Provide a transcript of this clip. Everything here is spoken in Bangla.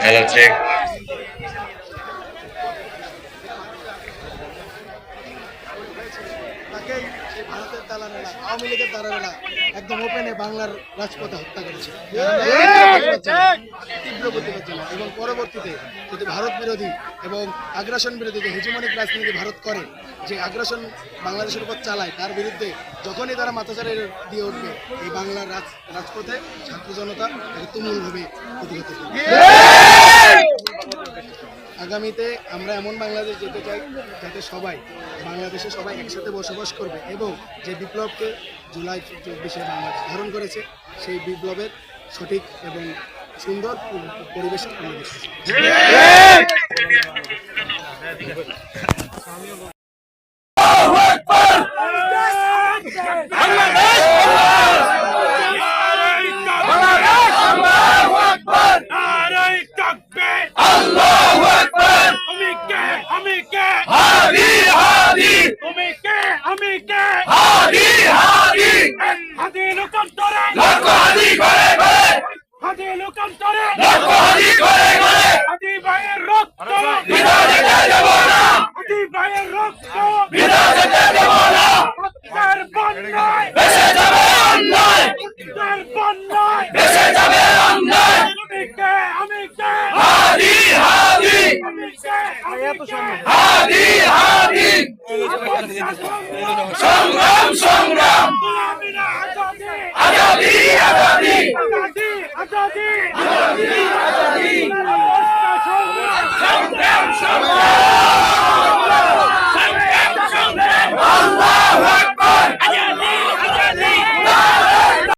Hello check. তাকেই সেই ভারতের দালালেরা, আওয়ামী লীগের দালালেরা একদম ওপেনে বাংলার রাজপথে হত্যা করেছে। তীব্র প্রতিবাদ জানায় এবং পরবর্তীতে যদি ভারত বিরোধী এবং আগ্রাসন বিরোধী যে হেজিমনিক রাজনীতি ভারত করে, যে আগ্রাসন বাংলাদেশের উপর চালায়, তার বিরুদ্ধে যখনই তারা মাথাচাড়া দিয়ে উঠবে, এই বাংলার রাজপথে ছাত্র জনতা তাকে তুমুলভাবে প্রতিহত করবে। আগামীতে আমরা এমন বাংলাদেশ যেতে চাই যাতে বাংলাদেশে সবাই একসাথে বসবাস করবে এবং যে বিপ্লবকে জুলাই 24-এ বাংলাদেশ ধারণ করেছে, সেই বিপ্লবের সঠিক এবং সুন্দর পরিবেশ আমরা দেখেছি। সংগ্রাম সংগ্রাম আজাদি আজাদি সংগ্রাম সংগ্রাম আল্লাহু আকবার।